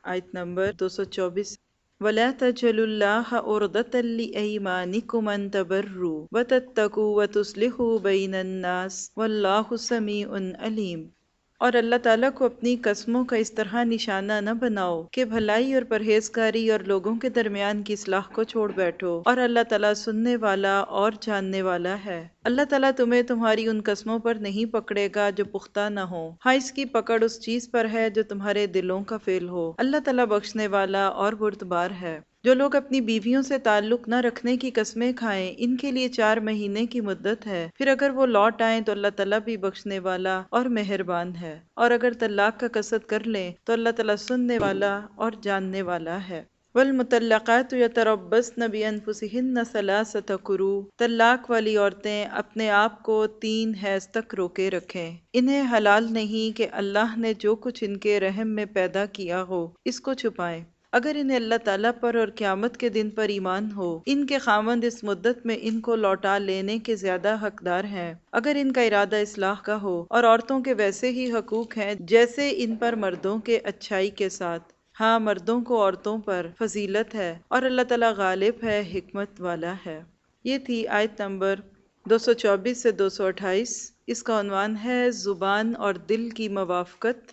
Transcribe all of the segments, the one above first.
آیت نمبر 224۔ وَلَا تَجْعَلُوا اللَّهَ عُرْضَةً لِأَيْمَانِكُمْ أَن تَبَرُّوا وَتَتَّقُوا وَتُصْلِحُوا بَيْنَ النَّاسِ وَاللَّهُ سَمِيعٌ عَلِيمٌ۔ اور اللہ تعالیٰ کو اپنی قسموں کا اس طرح نشانہ نہ بناؤ کہ بھلائی اور پرہیزگاری اور لوگوں کے درمیان کی اصلاح کو چھوڑ بیٹھو، اور اللہ تعالیٰ سننے والا اور جاننے والا ہے۔ اللہ تعالیٰ تمہیں تمہاری ان قسموں پر نہیں پکڑے گا جو پختہ نہ ہو، ہاں اس کی پکڑ اس چیز پر ہے جو تمہارے دلوں کا فعل ہو۔ اللہ تعالیٰ بخشنے والا اور بردبار ہے۔ جو لوگ اپنی بیویوں سے تعلق نہ رکھنے کی قسمیں کھائیں، ان کے لیے 4 مہینے کی مدت ہے، پھر اگر وہ لوٹ آئیں تو اللہ تعالیٰ بھی بخشنے والا اور مہربان ہے، اور اگر طلاق کا قصد کر لیں تو اللہ تعالیٰ سننے والا اور جاننے والا ہے۔ والمطلقات یتربصن بانفسہن ثلاثۃ قروء، طلاق والی عورتیں اپنے آپ کو 3 حیض تک روکے رکھیں۔ انہیں حلال نہیں کہ اللہ نے جو کچھ ان کے رحم میں پیدا کیا ہو اس کو چھپائیں، اگر انہیں اللہ تعالیٰ پر اور قیامت کے دن پر ایمان ہو۔ ان کے خاوند اس مدت میں ان کو لوٹا لینے کے زیادہ حقدار ہیں اگر ان کا ارادہ اصلاح کا ہو، اور عورتوں کے ویسے ہی حقوق ہیں جیسے ان پر مردوں کے اچھائی کے ساتھ۔ ہاں مردوں کو عورتوں پر فضیلت ہے، اور اللہ تعالیٰ غالب ہے، حکمت والا ہے۔ یہ تھی آیت نمبر 224 سے 228۔ اس کا عنوان ہے زبان اور دل کی موافقت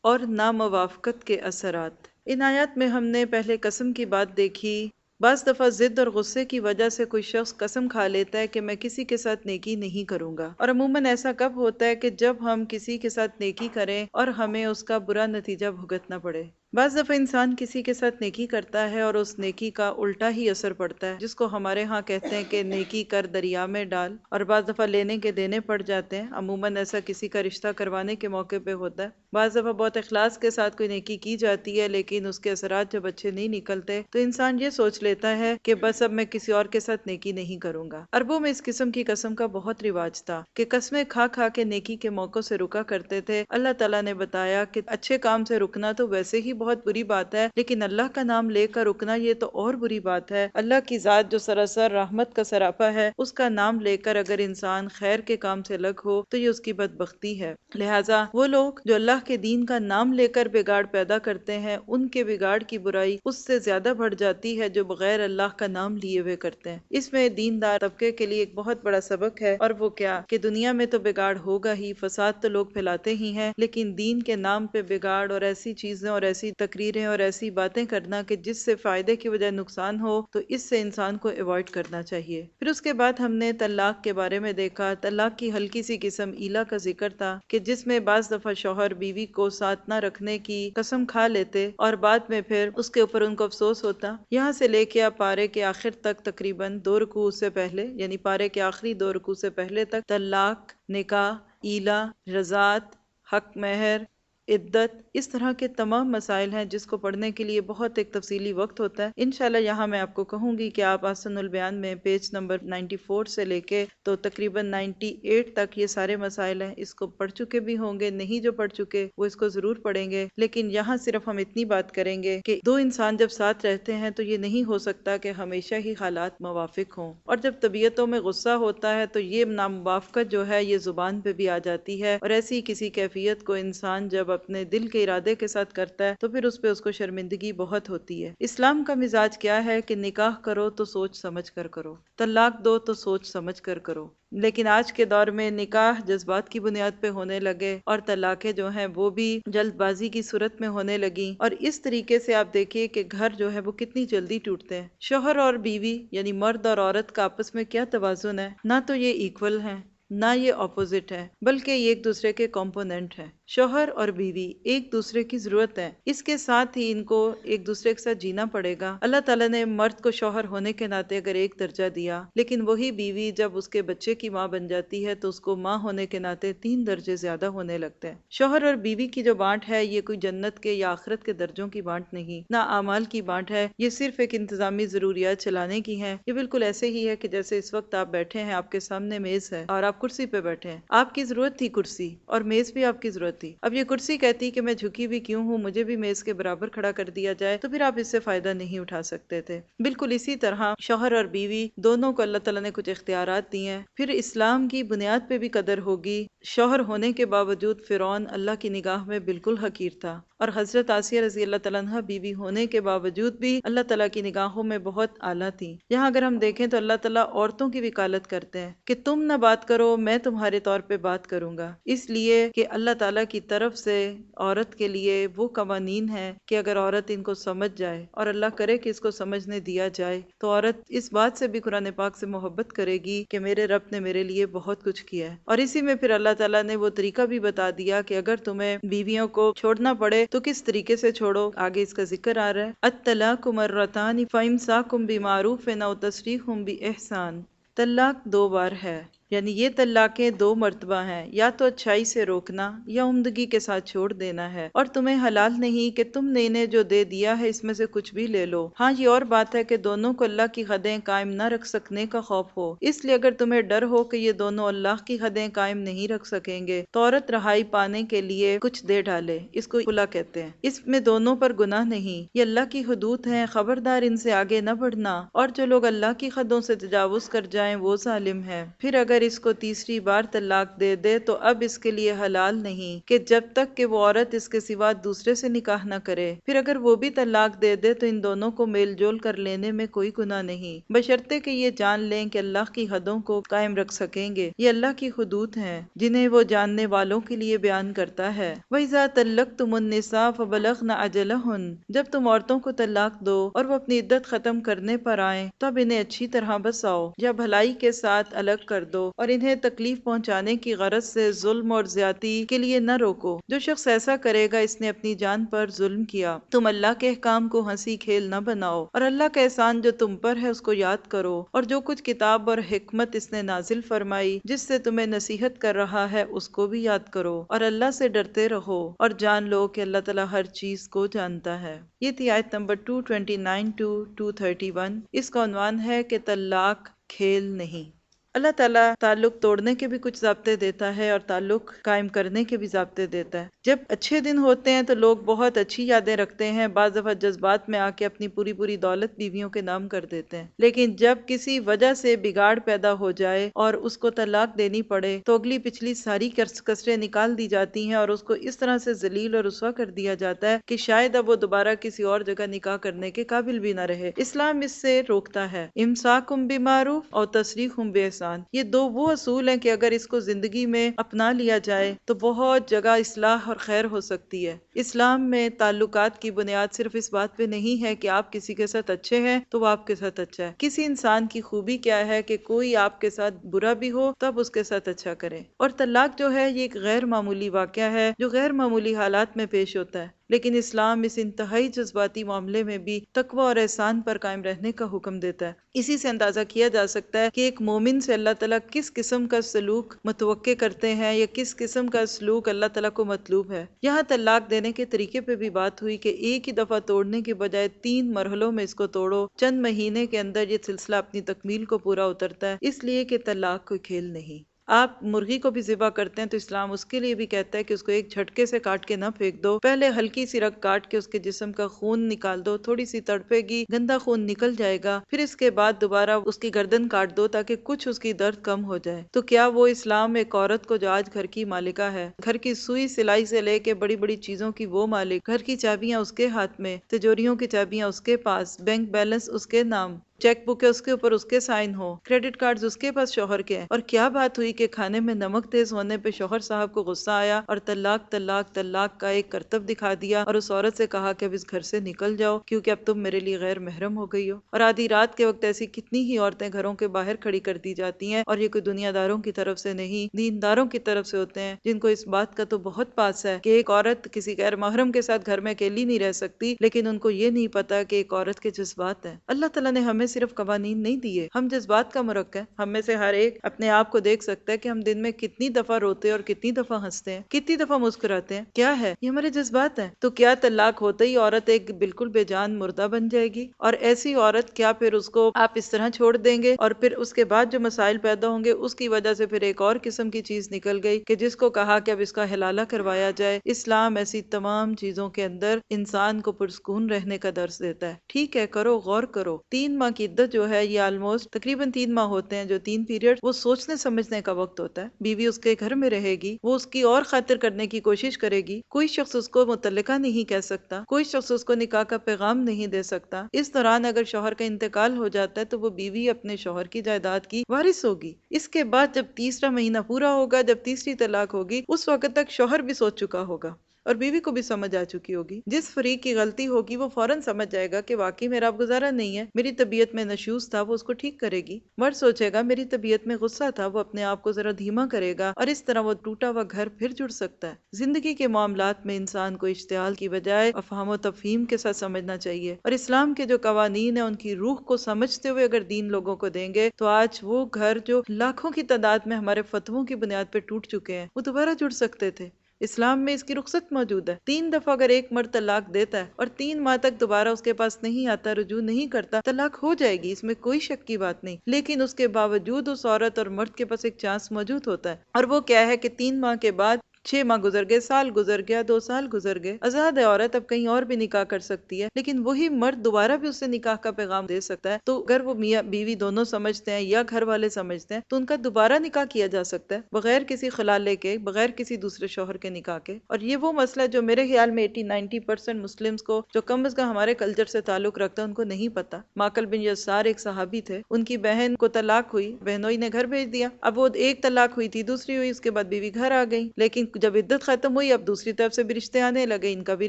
اور ناموافقت کے اثرات۔ ان آیات میں ہم نے پہلے قسم کی بات دیکھی۔ بعض دفعہ ضد اور غصے کی وجہ سے کوئی شخص قسم کھا لیتا ہے کہ میں کسی کے ساتھ نیکی نہیں کروں گا، اور عموماً ایسا کب ہوتا ہے کہ جب ہم کسی کے ساتھ نیکی کریں اور ہمیں اس کا برا نتیجہ بھگتنا پڑے۔ بعض دفعہ انسان کسی کے ساتھ نیکی کرتا ہے اور اس نیکی کا الٹا ہی اثر پڑتا ہے، جس کو ہمارے ہاں کہتے ہیں کہ نیکی کر دریا میں ڈال، اور بعض دفعہ لینے کے دینے پڑ جاتے ہیں۔ عموماً ایسا کسی کا رشتہ کروانے کے موقع پہ ہوتا ہے۔ بعض دفعہ بہت اخلاص کے ساتھ کوئی نیکی کی جاتی ہے، لیکن اس کے اثرات جب اچھے نہیں نکلتے تو انسان یہ سوچ لیتا ہے کہ بس اب میں کسی اور کے ساتھ نیکی نہیں کروں گا۔ عربوں میں اس قسم کی قسم کا بہت رواج تھا کہ قسمیں کھا کھا کے نیکی کے موقعوں سے رکا کرتے تھے۔ اللہ تعالیٰ نے بتایا کہ اچھے کام سے رکنا تو ویسے ہی بہت بری بات ہے، لیکن اللہ کا نام لے کر رکنا یہ تو اور بری بات ہے۔ اللہ کی ذات جو سراسر رحمت کا سراپا ہے، اس کا نام لے کر اگر انسان خیر کے کام سے لگ ہو تو یہ اس کی بدبختی ہے۔ لہٰذا وہ لوگ جو اللہ کے دین کا نام لے کر بگاڑ پیدا کرتے ہیں، ان کے بگاڑ کی برائی اس سے زیادہ بڑھ جاتی ہے جو بغیر اللہ کا نام لیے ہوئے کرتے ہیں۔ اس میں دیندار طبقے کے لیے ایک بہت بڑا سبق ہے، اور وہ کیا کہ دنیا میں تو بگاڑ ہوگا ہی، فساد تو لوگ پھیلاتے ہی ہیں، لیکن دین کے نام پہ بگاڑ اور ایسی چیزیں اور ایسی تقریریں اور ایسی باتیں کرنا کہ جس سے فائدے کی وجہ نقصان ہو، تو اس سے انسان کو ایوائڈ کرنا چاہیے۔ پھر اس کے بعد ہم نے طلاق کے بارے میں دیکھا۔ طلاق کی ہلکی سی قسم ایلا کا ذکر تھا کہ جس میں بعض دفعہ شوہر بیوی کو ساتھ نہ رکھنے کی قسم کھا لیتے اور بعد میں پھر اس کے اوپر ان کو افسوس ہوتا۔ یہاں سے لے کے پارے کے آخر تک تقریباً 2 رکوع سے پہلے، یعنی پارے کے آخری 2 رکوع سے پہلے تک طلاق، نکاح، ایلا، رضاعت، حق مہر، عدت، اس طرح کے تمام مسائل ہیں جس کو پڑھنے کے لیے بہت ایک تفصیلی وقت ہوتا ہے۔ انشاءاللہ یہاں میں آپ کو کہوں گی کہ آپ احسن البیان میں پیج نمبر 94 سے لے کے تو تقریباً 98 تک یہ سارے مسائل ہیں، اس کو پڑھ چکے بھی ہوں گے، نہیں جو پڑھ چکے وہ اس کو ضرور پڑھیں گے۔ لیکن یہاں صرف ہم اتنی بات کریں گے کہ 2 انسان جب ساتھ رہتے ہیں تو یہ نہیں ہو سکتا کہ ہمیشہ ہی حالات موافق ہوں، اور جب طبیعتوں میں غصہ ہوتا ہے تو یہ ناموافقت جو ہے یہ زبان پہ بھی آ جاتی ہے، اور ایسی کسی کیفیت کو انسان جب اپنے دل کے ارادے کے ساتھ کرتا ہے تو پھر اس پہ اس کو شرمندگی بہت ہوتی ہے۔ اسلام کا مزاج کیا ہے کہ نکاح کرو تو سوچ سمجھ کر کرو، طلاق دو تو سوچ سمجھ کر کرو، لیکن آج کے دور میں نکاح جذبات کی بنیاد پہ ہونے لگے اور طلاقیں جو ہیں وہ بھی جلد بازی کی صورت میں ہونے لگیں، اور اس طریقے سے آپ دیکھیے کہ گھر جو ہے وہ کتنی جلدی ٹوٹتے ہیں۔ شوہر اور بیوی یعنی مرد اور عورت کا آپس میں کیا توازن ہے؟ نہ تو یہ ایکول ہیں، نہ یہ اپوزٹ ہے، بلکہ یہ ایک دوسرے کے کمپوننٹ ہیں۔ شوہر اور بیوی ایک دوسرے کی ضرورت ہے، اس کے ساتھ ہی ان کو ایک دوسرے کے ساتھ جینا پڑے گا۔ اللہ تعالیٰ نے مرد کو شوہر ہونے کے ناطے اگر ایک درجہ دیا، لیکن وہی بیوی جب اس کے بچے کی ماں بن جاتی ہے تو اس کو ماں ہونے کے ناطے 3 درجے زیادہ ہونے لگتے ہیں۔ شوہر اور بیوی کی جو بانٹ ہے یہ کوئی جنت کے یا آخرت کے درجوں کی بانٹ نہیں، نہ اعمال کی بانٹ ہے، یہ صرف ایک انتظامی ضروریات چلانے کی ہیں۔ یہ بالکل ایسے ہی ہے کہ جیسے اس وقت آپ بیٹھے ہیں، آپ کے سامنے میز ہے اور آپ کرسی پہ بیٹھے ہیں، آپ کی ضرورت تھی کرسی اور میز بھی آپ کی ضرورت تھی۔ اب یہ کرسی کہتی کہ میں جھکی بھی کیوں ہوں، مجھے بھی میز کے برابر کھڑا کر دیا جائے، تو پھر آپ اس سے فائدہ نہیں اٹھا سکتے تھے۔ بالکل اسی طرح شوہر اور بیوی دونوں کو اللہ تعالیٰ نے کچھ اختیارات دیے ہیں، پھر اسلام کی بنیاد پہ بھی قدر ہوگی۔ شوہر ہونے کے باوجود فرعون اللہ کی نگاہ میں بالکل حقیر تھا، اور حضرت آسیہ رضی اللہ تعالیٰ عنہ بیوی ہونے کے باوجود بھی اللہ تعالیٰ کی نگاہوں میں بہت اعلیٰ تھیں۔ یہاں اگر ہم دیکھیں تو اللہ تعالیٰ عورتوں کی وکالت کرتے ہیں کہ تم نہ بات کرو، میں تمہارے طور پہ بات کروں گا، اس لیے کہ اللہ تعالیٰ کی طرف سے عورت کے لیے وہ قوانین ہیں کہ اگر عورت ان کو سمجھ جائے، اور اللہ کرے کہ اس کو سمجھنے دیا جائے، تو عورت اس بات سے بھی قرآن پاک سے محبت کرے گی کہ میرے رب نے میرے لیے بہت کچھ کیا ہے۔ اور اسی میں پھر اللہ تعالیٰ نے وہ طریقہ بھی بتا دیا کہ اگر تمہیں بیویوں کو چھوڑنا پڑے تو کس طریقے سے چھوڑو، آگے اس کا ذکر آ رہا ہے۔ الطلاق مرتان فامساکم بمعروف او تسریح باحسان۔ طلاق 2 بار ہے، یعنی یہ طلاقیں 2 مرتبہ ہیں، یا تو اچھائی سے روکنا یا عمدگی کے ساتھ چھوڑ دینا ہے، اور تمہیں حلال نہیں کہ تم نے انہیں جو دے دیا ہے اس میں سے کچھ بھی لے لو۔ ہاں یہ اور بات ہے کہ دونوں کو اللہ کی حدیں قائم نہ رکھ سکنے کا خوف ہو، اس لیے اگر تمہیں ڈر ہو کہ یہ دونوں اللہ کی حدیں قائم نہیں رکھ سکیں گے تو عورت رہائی پانے کے لیے کچھ دے ڈالے، اس کو خلا کہتے ہیں۔ اس میں دونوں پر گناہ نہیں، یہ اللہ کی حدود ہیں، خبردار ان سے آگے نہ بڑھنا، اور جو لوگ اللہ کی حدوں سے تجاوز کر جائیں وہ ظالم ہے۔ پھر اگر اس کو تیسری بار طلاق دے دے تو اب اس کے لیے حلال نہیں کہ جب تک کہ وہ عورت اس کے سوا دوسرے سے نکاح نہ کرے۔ پھر اگر وہ بھی طلاق دے دے تو ان دونوں کو میل جول کر لینے میں کوئی گناہ نہیں، بشرطے کہ یہ جان لیں کہ اللہ کی حدوں کو قائم رکھ سکیں گے۔ یہ اللہ کی حدود ہیں جنہیں وہ جاننے والوں کے لیے بیان کرتا ہے۔ وَإِذَا طَلَّقْتُمُ النِّسَاءَ فَبَلَغْنَ أَجَلَهُنَّ، جب تم عورتوں کو طلاق دو اور وہ اپنی عدت ختم کرنے پر آئیں تو اب انہیں اچھی طرح بساؤ یا بھلائی کے ساتھ الگ کر دو، اور انہیں تکلیف پہنچانے کی غرض سے ظلم اور زیادتی کے لیے نہ روکو۔ جو شخص ایسا کرے گا اس نے اپنی جان پر ظلم کیا۔ تم اللہ کے احکام کو ہنسی کھیل نہ بناؤ، اور اللہ کا احسان جو تم پر ہے اس کو یاد کرو، اور جو کچھ کتاب اور حکمت اس نے نازل فرمائی جس سے تمہیں نصیحت کر رہا ہے اس کو بھی یاد کرو، اور اللہ سے ڈرتے رہو، اور جان لو کہ اللہ تعالیٰ ہر چیز کو جانتا ہے۔ یہ تھی آیت نمبر 229 to 231۔ اس کا عنوان ہے کہ طلاق کھیل نہیں۔ اللہ تعالیٰ تعلق توڑنے کے بھی کچھ ضابطے دیتا ہے اور تعلق قائم کرنے کے بھی ضابطے دیتا ہے۔ جب اچھے دن ہوتے ہیں تو لوگ بہت اچھی یادیں رکھتے ہیں، بعض دفعہ جذبات میں آ کے اپنی پوری پوری دولت بیویوں کے نام کر دیتے ہیں، لیکن جب کسی وجہ سے بگاڑ پیدا ہو جائے اور اس کو طلاق دینی پڑے تو اگلی پچھلی ساری کسریں نکال دی جاتی ہیں اور اس کو اس طرح سے ذلیل اور رسوا کر دیا جاتا ہے کہ شاید اب وہ دوبارہ کسی اور جگہ نکاح کرنے کے قابل بھی نہ رہے۔ اسلام اس سے روکتا ہے۔ امساکم بمعروف اور تسریحم باحسان۔ یہ 2 وہ اصول ہیں کہ اگر اس کو زندگی میں اپنا لیا جائے تو بہت جگہ اصلاح اور خیر ہو سکتی ہے۔ اسلام میں تعلقات کی بنیاد صرف اس بات پہ نہیں ہے کہ آپ کسی کے ساتھ اچھے ہیں تو وہ آپ کے ساتھ اچھا ہے۔ کسی انسان کی خوبی کیا ہے کہ کوئی آپ کے ساتھ برا بھی ہو تب اس کے ساتھ اچھا کریں۔ اور طلاق جو ہے یہ ایک غیر معمولی واقعہ ہے جو غیر معمولی حالات میں پیش ہوتا ہے، لیکن اسلام اس انتہائی جذباتی معاملے میں بھی تقوی اور احسان پر قائم رہنے کا حکم دیتا ہے۔ اسی سے اندازہ کیا جا سکتا ہے کہ ایک مومن سے اللہ تعالیٰ کس قسم کا سلوک متوقع کرتے ہیں یا کس قسم کا سلوک اللہ تعالیٰ کو مطلوب ہے۔ یہاں طلاق دینے کے طریقے پہ بھی بات ہوئی کہ ایک ہی دفعہ توڑنے کے بجائے 3 مرحلوں میں اس کو توڑو، چند مہینے کے اندر یہ سلسلہ اپنی تکمیل کو پورا اترتا ہے، اس لیے کہ طلاق کوئی کھیل نہیں۔ آپ مرغی کو بھی ذبح کرتے ہیں تو اسلام اس کے لیے بھی کہتا ہے کہ اس کو ایک جھٹکے سے کاٹ کے نہ پھینک دو، پہلے ہلکی سی رگ کاٹ کے اس کے جسم کا خون نکال دو، تھوڑی سی تڑپے گی، گندا خون نکل جائے گا، پھر اس کے بعد دوبارہ اس کی گردن کاٹ دو تاکہ کچھ اس کی درد کم ہو جائے۔ تو کیا وہ اسلام ایک عورت کو جو آج گھر کی مالکہ ہے، گھر کی سوئی سلائی سے لے کے بڑی بڑی چیزوں کی وہ مالک، گھر کی چابیاں اس کے ہاتھ میں، تجوریوں کی چابیاں اس کے پاس، بینک بیلنس اس کے نام، چیک بک ہے اس کے اوپر اس کے سائن ہو، کریڈٹ کارڈز اس کے پاس شوہر کے ہیں، اور کیا بات ہوئی کہ کھانے میں نمک تیز ہونے پہ شوہر صاحب کو غصہ آیا اور طلاق طلاق طلاق کا ایک کرتب دکھا دیا اور اس عورت سے کہا کہ اب اس گھر سے نکل جاؤ کیونکہ اب تم میرے لیے غیر محرم ہو گئی ہو۔ اور آدھی رات کے وقت ایسی کتنی ہی عورتیں گھروں کے باہر کھڑی کر دی جاتی ہیں، اور یہ کوئی دنیا داروں کی طرف سے نہیں، دینداروں کی طرف سے ہوتے ہیں جن کو اس بات کا تو بہت پاس ہے کہ ایک عورت کسی غیر محرم کے ساتھ گھر میں اکیلی نہیں رہ سکتی، لیکن ان کو یہ نہیں پتا کہ ایک عورت کے جذبات ہیں۔ اللہ تعالیٰ نے ہمیں صرف قوانین نہیں دیے، ہم جذبات کا مرکب، ہم میں سے ہر ایک اپنے آپ کو دیکھ سکتا ہے کہ ہم دن میں کتنی دفعہ روتے اور کتنی دفعہ ہنستے ہیں، کتنی دفعہ مسکراتے ہیں، کیا ہے یہ ہمارے جذبات ہیں۔ تو کیا طلاق ہوتے ہی عورت ایک بالکل بے جان مردہ بن جائے گی؟ اور ایسی عورت کیا پھر اس کو آپ اس طرح چھوڑ دیں گے اور پھر اس کے بعد جو مسائل پیدا ہوں گے اس کی وجہ سے پھر ایک اور قسم کی چیز نکل گئی کہ جس کو کہا کہ اب اس کا حلالہ کروایا جائے۔ اسلام ایسی تمام چیزوں کے اندر انسان کو پرسکون رہنے کا درس دیتا ہے۔ ٹھیک ہے، کرو، غور کرو، 3 ماہ کی عدت جو ہے یہ آلموسٹ تقریباً 3 ماہ ہوتے ہیں، جو 3 پیریڈ وہ سوچنے سمجھنے کا وقت ہوتا ہے۔ بیوی اس کے گھر میں رہے گی، وہ اس کی اور خاطر کرنے کی کوشش کرے گی، کوئی شخص اس کو مطلقہ نہیں کہہ سکتا، کوئی شخص اس کو نکاح کا پیغام نہیں دے سکتا۔ اس دوران اگر شوہر کا انتقال ہو جاتا ہے تو وہ بیوی اپنے شوہر کی جائیداد کی وارث ہوگی۔ اس کے بعد جب تیسرا مہینہ پورا ہوگا، جب تیسری طلاق ہوگی، اس وقت تک شوہر بھی سوچ چکا ہوگا اور بیوی کو بھی سمجھ آ چکی ہوگی۔ جس فریق کی غلطی ہوگی وہ فوراً سمجھ جائے گا کہ واقعی میرا اب گزارا نہیں ہے، میری طبیعت میں نشوز تھا، وہ اس کو ٹھیک کرے گی۔ مرد سوچے گا میری طبیعت میں غصہ تھا، وہ اپنے آپ کو ذرا دھیما کرے گا، اور اس طرح وہ ٹوٹا ہوا گھر پھر جڑ سکتا ہے۔ زندگی کے معاملات میں انسان کو اشتعال کی بجائے افہام و تفہیم کے ساتھ سمجھنا چاہیے، اور اسلام کے جو قوانین ہیں ان کی روح کو سمجھتے ہوئے اگر دین لوگوں کو دیں گے تو آج وہ گھر جو لاکھوں کی تعداد میں ہمارے فتووں کی بنیاد پہ ٹوٹ چکے ہیں وہ دوبارہ جڑ سکتے تھے۔ اسلام میں اس کی رخصت موجود ہے۔ 3 دفعہ اگر ایک مرد طلاق دیتا ہے اور 3 ماہ تک دوبارہ اس کے پاس نہیں آتا، رجوع نہیں کرتا، طلاق ہو جائے گی، اس میں کوئی شک کی بات نہیں، لیکن اس کے باوجود اس عورت اور مرد کے پاس ایک چانس موجود ہوتا ہے، اور وہ کیا ہے کہ 3 ماہ کے بعد 6 ماہ گزر گئے، سال گزر گیا، 2 سال گزر گئے، آزاد ہے عورت، اب کہیں اور بھی نکاح کر سکتی ہے، لیکن وہی مرد دوبارہ بھی اسے نکاح کا پیغام دے سکتا ہے۔ تو اگر وہ میاں بیوی دونوں سمجھتے ہیں یا گھر والے سمجھتے ہیں تو ان کا دوبارہ نکاح کیا جا سکتا ہے، بغیر کسی خلالے کے، بغیر کسی دوسرے شوہر کے نکاح کے۔ اور یہ وہ مسئلہ جو میرے خیال میں 80-90% مسلمز کو، جو کم از کم ہمارے کلچر سے تعلق رکھتا ہے، ان کو نہیں پتا۔ ماکل بن یسار ایک صحابی تھے، ان کی بہن کو طلاق ہوئی، بہنوئی نے گھر بھیج دیا، اب وہ ایک طلاق ہوئی تھی، دوسری ہوئی، اس کے بعد بیوی گھر آ گئی، لیکن جب عدت ختم ہوئی اب دوسری طرف سے بھی رشتے آنے لگے، ان کا بھی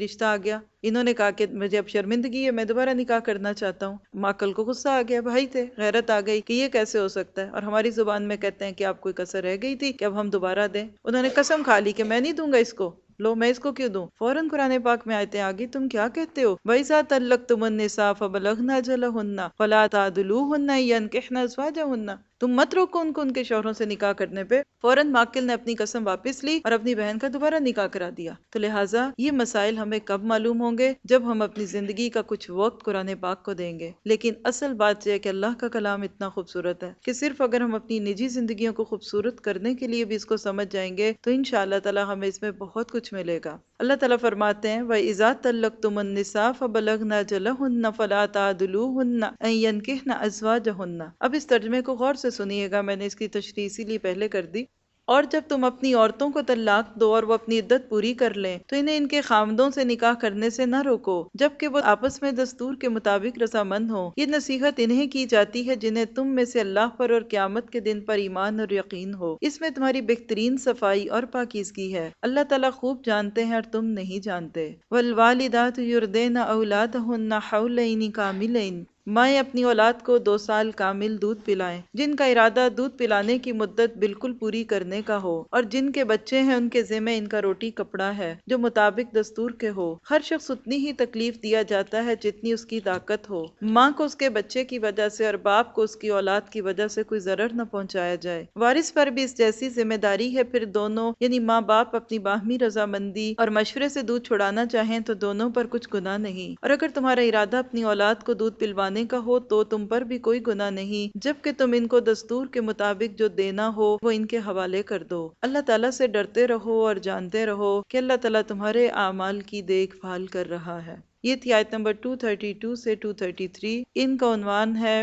رشتہ آ گیا۔ انہوں نے کہا کہ مجھے اب شرمندگی ہے، میں دوبارہ نکاح کرنا چاہتا ہوں۔ ماکل کو غصہ آ گیا، بھائی تھے، غیرت آ گئی کہ یہ کیسے ہو سکتا ہے، اور ہماری زبان میں کہتے ہیں کہ آپ کوئی کسر رہ گئی تھی کہ اب ہم دوبارہ دیں۔ انہوں نے قسم کھا لی کہ میں نہیں دوں گا اس کو، لو میں اس کو کیوں دوں؟ فوراً قرآن پاک میں آیتیں آگی، تم کیا کہتے ہو؟ وَإِذَا طَلَّقْتُمُ النِّسَاءَ فَبَلَغْنَ أَجَلَهُنَّ فَلَا تَعْضُلُوهُنَّ يَنكِحْنَ أَزْوَاجَهُنَّ، تم مت روکو ان کو ان کے شوہروں سے نکاح کرنے پہ۔ فوراً ماکل نے اپنی قسم واپس لی اور اپنی بہن کا دوبارہ نکاح کرا دیا۔ تو لہٰذا یہ مسائل ہمیں کب معلوم ہوں گے؟ جب ہم اپنی زندگی کا کچھ وقت قرآن پاک کو دیں گے۔ لیکن اصل بات یہ ہے کہ اللہ کا کلام اتنا خوبصورت ہے کہ صرف اگر ہم اپنی نجی زندگیوں کو خوبصورت کرنے کے لیے بھی اس کو سمجھ جائیں گے تو انشاءاللہ تعالی ہمیں اس میں بہت کچھ ملے گا۔ اللہ تعالیٰ فرماتے ہیں وَإِذَا طَلَّقْتُمُ النِّسَاءَ فَبَلَغْنَ أَجَلَهُنَّ فَلَا تَعْضُلُوهُنَّ أَن يَنكِحْنَ أَزْوَاجَهُنَّ۔ اب اس ترجمے کو غور سے سنیے گا، میں نے اس کی تشریح اسی لیے پہلے کر دی۔ اور جب تم اپنی عورتوں کو طلاق دو اور وہ اپنی عدت پوری کر لیں تو انہیں ان کے خاوندوں سے نکاح کرنے سے نہ روکو جبکہ وہ آپس میں دستور کے مطابق رضامند ہوں۔ یہ نصیحت انہیں کی جاتی ہے جنہیں تم میں سے اللہ پر اور قیامت کے دن پر ایمان اور یقین ہو، اس میں تمہاری بہترین صفائی اور پاکیزگی ہے، اللہ تعالیٰ خوب جانتے ہیں اور تم نہیں جانتے۔ والوالدات یرضعن اولادہن حولین کاملین، مائیں اپنی اولاد کو 2 سال کامل دودھ پلائیں، جن کا ارادہ دودھ پلانے کی مدت بالکل پوری کرنے کا ہو، اور جن کے بچے ہیں ان کے ذمہ ان کا روٹی کپڑا ہے جو مطابق دستور کے ہو۔ ہر شخص اتنی ہی تکلیف دیا جاتا ہے جتنی اس کی طاقت ہو۔ ماں کو اس کے بچے کی وجہ سے اور باپ کو اس کی اولاد کی وجہ سے کوئی ضرر نہ پہنچایا جائے۔ وارث پر بھی اس جیسی ذمہ داری ہے، پھر دونوں یعنی ماں باپ اپنی باہمی رضامندی اور مشورے سے دودھ چھڑانا چاہیں تو دونوں پر کچھ گناہ نہیں، اور اگر تمہارا ارادہ اپنی اولاد کو دودھ پلوانے کا ہو تو تم پر بھی کوئی گناہ نہیں، جبکہ تم ان کو دستور کے مطابق جو دینا ہو وہ ان کے حوالے کر دو۔ اللہ تعالیٰ سے ڈرتے رہو اور جانتے رہو کہ اللہ تعالیٰ تمہارے اعمال کی دیکھ بھال کر رہا ہے۔ یہ تھی آیت نمبر 232 سے 233۔ ان کا عنوان ہے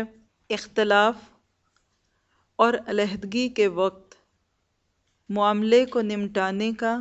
اختلاف اور علیحدگی کے وقت معاملے کو نمٹانے کا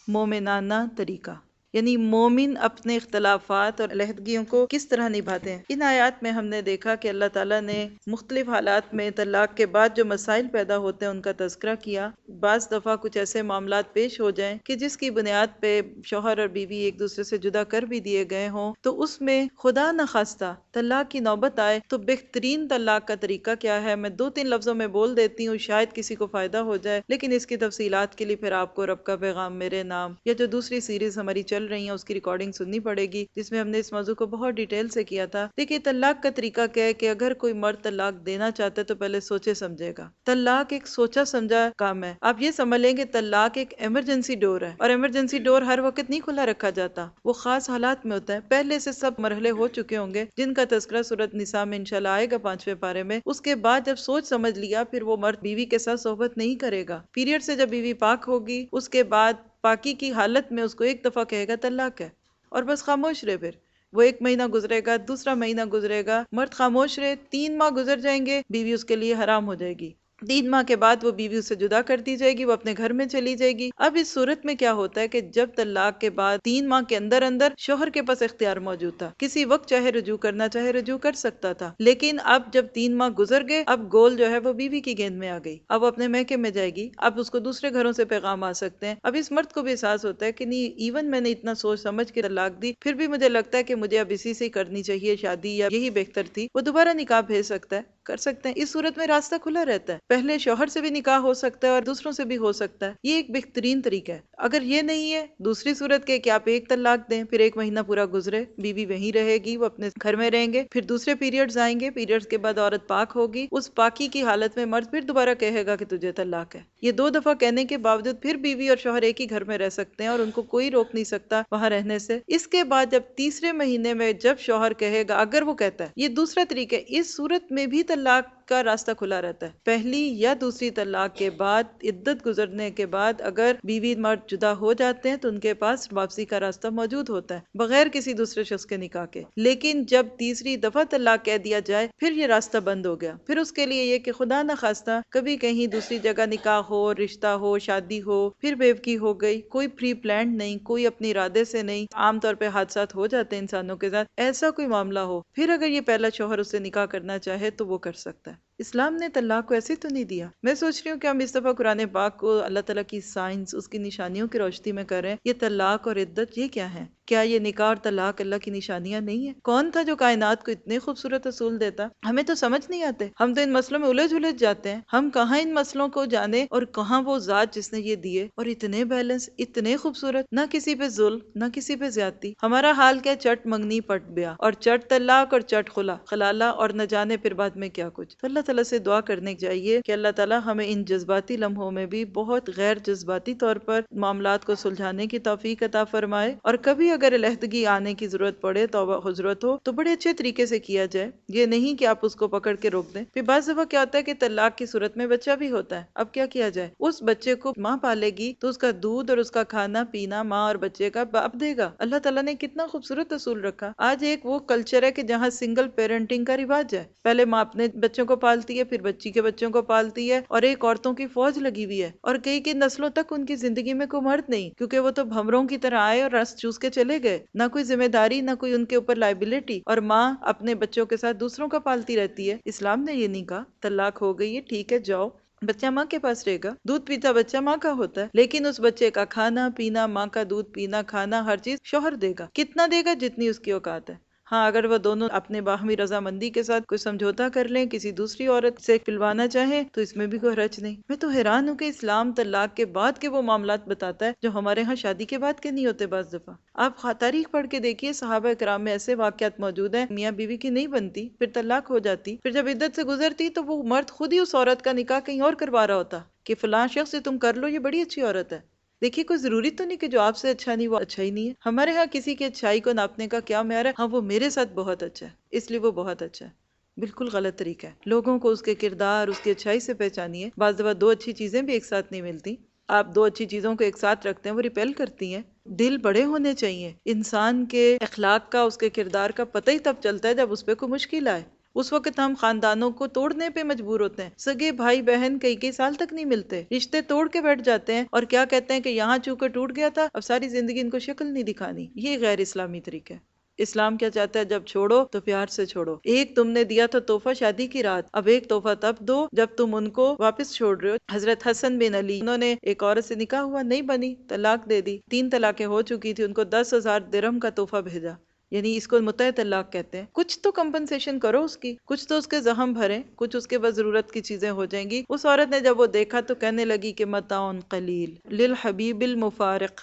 مومنانہ طریقہ، یعنی مومن اپنے اختلافات اور علیحدگیوں کو کس طرح نبھاتے ہیں۔ ان آیات میں ہم نے دیکھا کہ اللہ تعالیٰ نے مختلف حالات میں طلاق کے بعد جو مسائل پیدا ہوتے ہیں ان کا تذکرہ کیا۔ بعض دفعہ کچھ ایسے معاملات پیش ہو جائیں کہ جس کی بنیاد پہ شوہر اور بیوی ایک دوسرے سے جدا کر بھی دیے گئے ہوں، تو اس میں خدا نخواستہ طلاق کی نوبت آئے تو بہترین طلاق کا طریقہ کیا ہے، میں 2-3 لفظوں میں بول دیتی ہوں، شاید کسی کو فائدہ ہو جائے، لیکن اس کی تفصیلات کے لیے پھر آپ کو رب کا پیغام میرے نام یا جو دوسری سیریز ہماری چل رہی ہیں اس کی ریکارڈنگ سننی پڑے گی، جس میں ہم نے اس موضوع کو بہت ڈیٹیل سے کیا تھا۔ دیکھیے طلاق کا طریقہ کیا ہے کہ اگر کوئی مرد طلاق دینا چاہتا ہے تو پہلے سوچے سمجھے گا۔ طلاق ایک سوچا سمجھا کام ہے۔ آپ یہ سمجھ لیں کہ طلاق ایک ایمرجنسی ڈور ہے، اور ایمرجنسی ڈور ہر وقت نہیں کھلا رکھا جاتا، وہ خاص حالات میں ہوتا ہے۔ پہلے سے سب مرحلے ہو چکے ہوں گے جن کا تذکرہ سورۃ نساء میں انشاءاللہ آئے گا 5ویں پارے میں۔ اس کے بعد جب سوچ سمجھ لیا پھر وہ مرد بیوی کے ساتھ صحبت نہیں کرے گا۔ پیریڈ سے جب بیوی پاک ہوگی اس کے بعد پاکی کی حالت میں اس کو ایک دفعہ کہے گا طلاق ہے، اور بس خاموش رہے، پھر وہ 1 مہینہ گزرے گا، دوسرا مہینہ گزرے گا، مرد خاموش رہے، 3 ماہ گزر جائیں گے، بیوی اس کے لیے حرام ہو جائے گی۔ 3 ماہ کے بعد وہ بیوی اسے جدا کر دی جائے گی، وہ اپنے گھر میں چلی جائے گی۔ اب اس صورت میں کیا ہوتا ہے کہ جب طلاق کے بعد 3 ماہ کے اندر اندر شوہر کے پاس اختیار موجود تھا، کسی وقت چاہے رجوع کرنا چاہے رجوع کر سکتا تھا، لیکن اب جب 3 ماہ گزر گئے، اب گول جو ہے وہ بیوی کی گیند میں آ گئی، اب وہ اپنے میکے میں جائے گی، اب اس کو دوسرے گھروں سے پیغام آ سکتے ہیں۔ اب اس مرد کو بھی احساس ہوتا ہے کہ نہیں، ایون میں نے اتنا سوچ سمجھ کے طلاق دی، پھر بھی مجھے لگتا ہے کہ مجھے اب اسی سے کرنی چاہیے شادی، یا یہی بہتر تھی، وہ دوبارہ نکاح بھیج سکتا ہے، کر سکتے ہیں۔ اس صورت میں راستہ کھلا رہتا ہے، پہلے شوہر سے بھی نکاح ہو سکتا ہے اور دوسروں سے بھی ہو سکتا ہے، یہ ایک بہترین طریقہ ہے۔ اگر یہ نہیں ہے، دوسری صورت کے کہ آپ ایک طلاق دیں، پھر 1 مہینہ پورا گزرے، بیوی وہیں رہے گی، وہ اپنے گھر میں رہیں گے، پھر دوسرے پیریڈز آئیں گے، پیریڈز کے بعد عورت پاک ہوگی، اس پاکی کی حالت میں مرد پھر دوبارہ کہے گا کہ تجھے طلاق ہے۔ یہ 2 دفعہ کہنے کے باوجود پھر بیوی اور شوہر ایک ہی گھر میں رہ سکتے ہیں اور ان کو کوئی روک نہیں سکتا وہاں رہنے سے۔ اس کے بعد جب تیسرے مہینے میں جب شوہر کہے گا، اگر وہ کہتا ہے، یہ دوسرا طریقہ ہے، اس صورت میں بھی طلاق کا راستہ کھلا رہتا ہے۔ پہلی یا دوسری طلاق کے بعد عدت گزرنے کے بعد اگر بیوی مرد جدا ہو جاتے ہیں تو ان کے پاس واپسی کا راستہ موجود ہوتا ہے، بغیر کسی دوسرے شخص کے نکاح کے۔ لیکن جب تیسری دفعہ طلاق کہہ دیا جائے، پھر یہ راستہ بند ہو گیا، پھر اس کے لیے یہ کہ خدا نہ خواستہ کبھی کہیں دوسری جگہ نکاح ہو، رشتہ ہو، شادی ہو، پھر بیوقی ہو گئی، کوئی پری پلانڈ نہیں، کوئی اپنے ارادے سے نہیں، عام طور پہ حادثات ہو جاتے ہیں انسانوں کے ساتھ، ایسا کوئی معاملہ ہو، پھر اگر یہ پہلا شوہر اس سے نکاح کرنا چاہے تو وہ کر سکتا ہے۔ اسلام نے طلاق کو ایسے تو نہیں دیا۔ میں سوچ رہی ہوں کہ ہم اس دفعہ قرآن پاک کو اللہ تعالیٰ کی سائنس، اس کی نشانیوں کی روشنی میں کر رہے ہیں۔ یہ طلاق اور عدت یہ کیا ہے؟ کیا یہ نکاح اور طلاق اللہ کی نشانیاں نہیں ہیں؟ کون تھا جو کائنات کو اتنے خوبصورت اصول دیتا؟ ہمیں تو سمجھ نہیں آتے، ہم تو ان مسئلوں میں الجھ جاتے ہیں۔ ہم کہاں ان مسئلوں کو جانے اور کہاں وہ ذات جس نے یہ دیے، اور اتنے بیلنس، اتنے خوبصورت، نہ کسی پہ ظلم، نہ کسی پہ زیادتی۔ ہمارا حال کیا، چٹ منگنی پٹ بیاہ، اور چٹ طلاق اور چٹ خلالہ، اور نہ جانے پھر بعد میں کیا کچھ۔ تو اللہ تعالیٰ سے دعا کرنے چاہیے کہ اللہ تعالیٰ ہمیں ان جذباتی لمحوں میں بھی بہت غیر جذباتی طور پر معاملات کو سلجھانے کی توفیق عطا فرمائے، اور کبھی اگر علیحدگی آنے کی ضرورت پڑے، توبہ حضرت ہو، تو بڑے اچھے طریقے سے کیا جائے، یہ نہیں کہ آپ اس کو پکڑ کے روک دیں۔ پھر بعض دفعہ کیا ہوتا ہے کہ طلاق کی صورت میں بچہ بھی ہوتا ہے، اب کیا کیا جائے؟ اس بچے کو ماں پالے گی تو اس کا دودھ اور اس کا کھانا پینا ماں اور بچے کا باپ دے گا۔ اللہ تعالیٰ نے کتنا خوبصورت اصول رکھا۔ آج ایک وہ کلچر ہے کہ جہاں سنگل پیرنٹنگ کا رواج ہے، پہلے ماں اپنے بچوں کو پالتی ہے، پھر بچی کے بچوں کو پالتی ہے، اور ایک عورتوں کی فوج لگی ہوئی ہے، اور کئی نسلوں تک ان کی زندگی میں کوئی مرد نہیں، کیونکہ وہ تو بھمروں کی طرح آئے اور رس چوس کے چلے گئے، نہ کوئی ذمہ داری، نہ کوئی ان کے اوپر لائبلٹی، اور ماں اپنے بچوں کے ساتھ دوسروں کا پالتی رہتی ہے۔ اسلام نے یہ نہیں کہا طلاق ہو گئی ہے، ٹھیک ہے، جاؤ، بچہ ماں کے پاس رہے گا، دودھ پیتا بچہ ماں کا ہوتا ہے، لیکن اس بچے کا کھانا پینا، ماں کا دودھ پینا، کھانا، ہر چیز شوہر دے گا۔ کتنا دے گا؟ جتنی اس کی اوقات ہے۔ ہاں، اگر وہ دونوں اپنے باہمی رضامندی کے ساتھ کوئی سمجھوتا کر لیں، کسی دوسری عورت سے پلوانا چاہیں، تو اس میں بھی کوئی حرج نہیں۔ میں تو حیران ہوں کہ اسلام طلاق کے بعد کے وہ معاملات بتاتا ہے جو ہمارے ہاں شادی کے بعد کے نہیں ہوتے بعض دفعہ۔ آپ تاریخ پڑھ کے دیکھیے، صحابہ کرام میں ایسے واقعات موجود ہیں، میاں بیوی کی نہیں بنتی، پھر طلاق ہو جاتی، پھر جب عدت سے گزرتی تو وہ مرد خود ہی اس عورت کا نکاح کہیں اور کروا رہا ہوتا کہ فلاں شخص سے تم کر لو، یہ بڑی اچھی عورت ہے۔ دیکھیے، کوئی ضروری تو نہیں کہ جو آپ سے اچھا نہیں وہ اچھا ہی نہیں ہے۔ ہمارے ہاں کسی کی اچھائی کو ناپنے کا کیا معیار ہے؟ ہاں، وہ میرے ساتھ بہت اچھا ہے اس لیے وہ بہت اچھا ہے۔ بالکل غلط طریقہ ہے۔ لوگوں کو اس کے کردار، اس کی اچھائی سے پہچانیے۔ بعض دفعہ 2 اچھی چیزیں بھی ایک ساتھ نہیں ملتی، آپ 2 اچھی چیزوں کو ایک ساتھ رکھتے ہیں، وہ ریپیل کرتی ہیں۔ دل بڑے ہونے چاہیے۔ انسان کے اخلاق کا، اس کے کردار کا پتہ ہی تب چلتا ہے جب اس پہ کوئی مشکل آئے۔ اس وقت ہم خاندانوں کو توڑنے پہ مجبور ہوتے ہیں، سگے بھائی بہن کئی سال تک نہیں ملتے، رشتے توڑ کے بیٹھ جاتے ہیں، اور کیا کہتے ہیں کہ یہاں چونکہ ٹوٹ گیا تھا، اب ساری زندگی ان کو شکل نہیں دکھانی۔ یہ غیر اسلامی طریقہ ہے۔ اسلام کیا چاہتا ہے؟ جب چھوڑو تو پیار سے چھوڑو۔ ایک تم نے دیا تھا تحفہ شادی کی رات، اب ایک تحفہ تب دو جب تم ان کو واپس چھوڑ رہے ہو۔ حضرت حسن بن علی، انہوں نے ایک عورت سے نکاح ہوا، نہیں بنی، طلاق دے دی، 3 طلاقیں ہو چکی تھی، ان کو 10,000 درہم کا تحفہ بھیجا، یعنی اس کو متع طلاق کہتے ہیں۔ کچھ تو کمپنسیشن کرو اس کی، کچھ تو اس کے زخم بھریں، کچھ اس کے بعد ضرورت کی چیزیں ہو جائیں گی۔ اس عورت نے جب وہ دیکھا تو کہنے لگی کہ متاع قلیل للحبیب المفارق،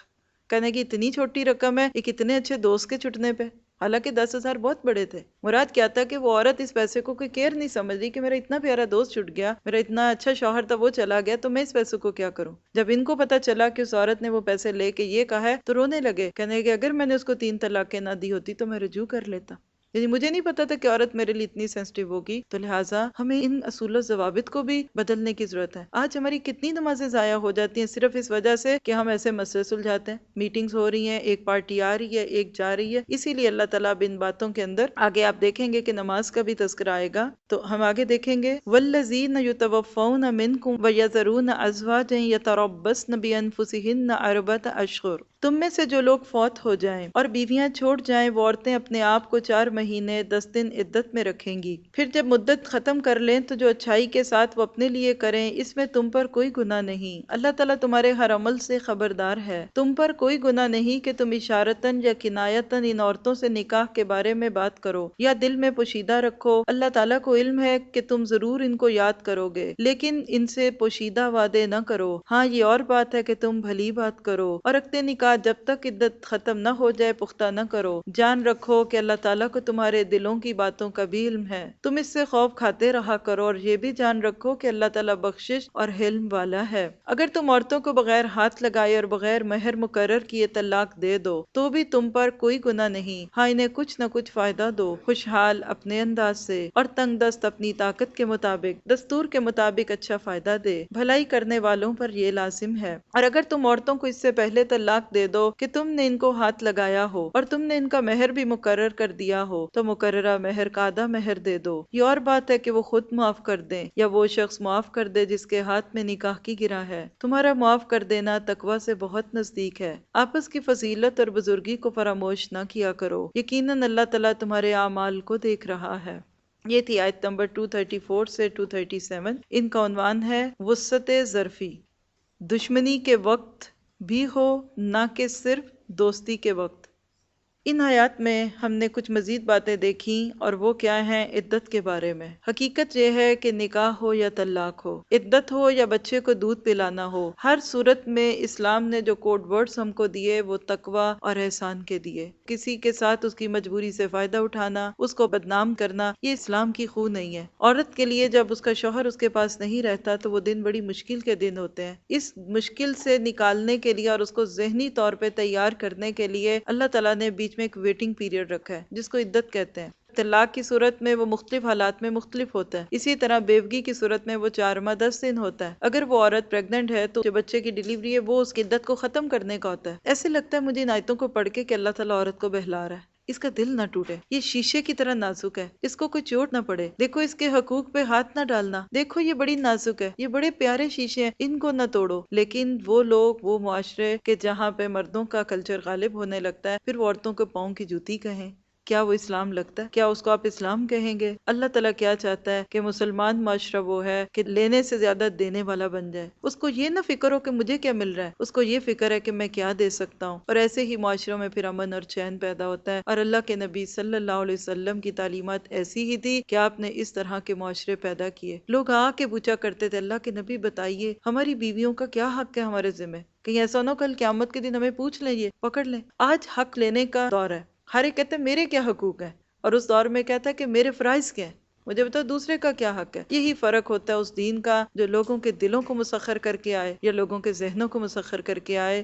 کہنے کی اتنی چھوٹی رقم ہے ایک اتنے اچھے دوست کے چھٹنے پہ، حالانکہ 10,000 بہت بڑے تھے۔ مراد کیا تھا کہ وہ عورت اس پیسے کو کوئی کیئر نہیں سمجھ رہی کہ میرا اتنا پیارا دوست چھٹ گیا، میرا اتنا اچھا شوہر تھا وہ چلا گیا، تو میں اس پیسے کو کیا کروں۔ جب ان کو پتا چلا کہ اس عورت نے وہ پیسے لے کے یہ کہا ہے تو رونے لگے، کہنے کہ اگر میں نے اس کو 3 طلاقیں نہ دی ہوتی تو میں رجوع کر لیتا۔ یعنی مجھے نہیں پتا تھا کہ عورت میرے لیے اتنی سینسٹیو ہوگی، تو لہٰذا ہمیں ان اصول و ضوابط کو بھی بدلنے کی ضرورت ہے۔ آج ہماری کتنی نمازیں ضائع ہو جاتی ہیں صرف اس وجہ سے کہ ہم ایسے مسئلے سلجھاتے ہیں، میٹنگز ہو رہی ہیں، ایک پارٹی آ رہی ہے، ایک جا رہی ہے، اسی لیے اللہ تعالیٰ اب ان باتوں کے اندر آگے آپ دیکھیں گے کہ نماز کا بھی تذکرہ آئے گا، تو ہم آگے دیکھیں گے والذین یتوفون منکم ویذرون ازواجا یتربصن بانفسہن اربعۃ اشہر، تم میں سے جو لوگ فوت ہو جائیں اور بیویاں چھوڑ جائیں وہ عورتیں اپنے آپ کو 4 مہینے 10 دن عدت میں رکھیں گی، پھر جب مدت ختم کر لیں تو جو اچھائی کے ساتھ وہ اپنے لیے کریں اس میں تم پر کوئی گناہ نہیں، اللہ تعالیٰ تمہارے ہر عمل سے خبردار ہے، تم پر کوئی گناہ نہیں کہ تم اشارتاً یا کنایتاً ان عورتوں سے نکاح کے بارے میں بات کرو یا دل میں پوشیدہ رکھو، اللہ تعالیٰ کو علم ہے کہ تم ضرور ان کو یاد کرو گے، لیکن ان سے پوشیدہ وعدے نہ کرو، ہاں یہ اور بات ہے کہ تم بھلی بات کرو، اور رکھتے نکاح جب تک عدت ختم نہ ہو جائے پختہ نہ کرو، جان رکھو کہ اللہ تعالیٰ کو تمہارے دلوں کی باتوں کا بھی علم ہے، تم اس سے خوف کھاتے رہا کرو اور یہ بھی جان رکھو کہ اللہ تعالیٰ بخشش اور حلم والا ہے۔ اگر تم عورتوں کو بغیر ہاتھ لگائے اور بغیر مہر مقرر کیے طلاق دے دو تو بھی تم پر کوئی گناہ نہیں، ہاں انہیں کچھ نہ کچھ فائدہ دو، خوشحال اپنے انداز سے اور تنگ دست اپنی طاقت کے مطابق، دستور کے مطابق اچھا فائدہ دے، بھلائی کرنے والوں پر یہ لازم ہے۔ اور اگر تم عورتوں کو اس سے پہلے طلاق دے دو کہ تم نے ان کو ہاتھ لگایا ہو اور تم نے ان کا مہر بھی مقرر کر دیا ہو تو مقررہ مہر کا آدھا مہر دے دو، یہ اور بات ہے کہ وہ خود معاف کر دیں یا وہ شخص معاف کر دے جس کے ہاتھ میں نکاح کی گرہ ہے، تمہارا معاف کر دینا تقوی سے بہت نزدیک ہے، آپس کی فضیلت اور بزرگی کو فراموش نہ کیا کرو، یقیناً اللہ تعالیٰ تمہارے اعمال کو دیکھ رہا ہے۔ یہ تھی آیت نمبر 234 سے 237، ان کا عنوان ہے وسعت ظرفی، دشمنی کے وقت بھی ہو نہ کہ صرف دوستی کے وقت۔ ان آیات میں ہم نے کچھ مزید باتیں دیکھیں اور وہ کیا ہیں عدت کے بارے میں۔ حقیقت یہ ہے کہ نکاح ہو یا طلاق ہو، عدت ہو یا بچے کو دودھ پلانا ہو، ہر صورت میں اسلام نے جو کوڈ ورڈز ہم کو دیے وہ تقوی اور احسان کے دیے۔ کسی کے ساتھ اس کی مجبوری سے فائدہ اٹھانا، اس کو بدنام کرنا، یہ اسلام کی خو نہیں ہے۔ عورت کے لیے جب اس کا شوہر اس کے پاس نہیں رہتا تو وہ دن بڑی مشکل کے دن ہوتے ہیں، اس مشکل سے نکالنے کے لیے اور اس کو ذہنی طور پہ تیار کرنے کے لیے اللہ تعالیٰ نے بیچ میں ایک ویٹنگ پیریڈ رکھا ہے جس کو عدت کہتے ہیں۔ طلاق کی صورت میں وہ مختلف حالات میں مختلف ہوتا ہے، اسی طرح بیوگی کی صورت میں وہ 4 ماہ 10 دن ہوتا ہے۔ اگر وہ عورت پریگننٹ ہے تو جو بچے کی ڈیلیوری ہے وہ اس کی عدت کو ختم کرنے کا ہوتا ہے۔ ایسے لگتا ہے مجھے ان آیتوں کو پڑھ کے کہ اللہ تعالیٰ عورت کو بہلا رہا ہے، اس کا دل نہ ٹوٹے، یہ شیشے کی طرح نازک ہے، اس کو کوئی چوٹ نہ پڑے، دیکھو اس کے حقوق پہ ہاتھ نہ ڈالنا، دیکھو یہ بڑی نازک ہے، یہ بڑے پیارے شیشے ہیں، ان کو نہ توڑو۔ لیکن وہ لوگ، وہ معاشرے کہ جہاں پہ مردوں کا کلچر غالب ہونے لگتا ہے، پھر وہ عورتوں کو پاؤں کی جوتی کہیں، کیا وہ اسلام لگتا ہے؟ کیا اس کو آپ اسلام کہیں گے؟ اللہ تعالیٰ کیا چاہتا ہے کہ مسلمان معاشرہ وہ ہے کہ لینے سے زیادہ دینے والا بن جائے، اس کو یہ نہ فکر ہو کہ مجھے کیا مل رہا ہے، اس کو یہ فکر ہے کہ میں کیا دے سکتا ہوں، اور ایسے ہی معاشروں میں پھر امن اور چین پیدا ہوتا ہے۔ اور اللہ کے نبی صلی اللہ علیہ وسلم کی تعلیمات ایسی ہی تھی کہ آپ نے اس طرح کے معاشرے پیدا کیے۔ لوگ آ کے پوچھا کرتے تھے اللہ کے نبی بتائیے ہماری بیویوں کا کیا حق ہے ہمارے ذمہ، کہیں ایسا نہ ہو کل قیامت کے دن ہمیں پوچھ لیں، یہ پکڑ لیں۔ آج حق لینے کا دور ہے، ہر ایک کہتا ہے میرے کیا حقوق ہیں، اور اس دور میں کہتا ہے کہ میرے فرائض کیا ہیں، مجھے بتاؤ دوسرے کا کیا حق ہے۔ یہی فرق ہوتا ہے اس دین کا جو لوگوں کے دلوں کو مسخر کر کے آئے یا لوگوں کے ذہنوں کو مسخر کر کے آئے،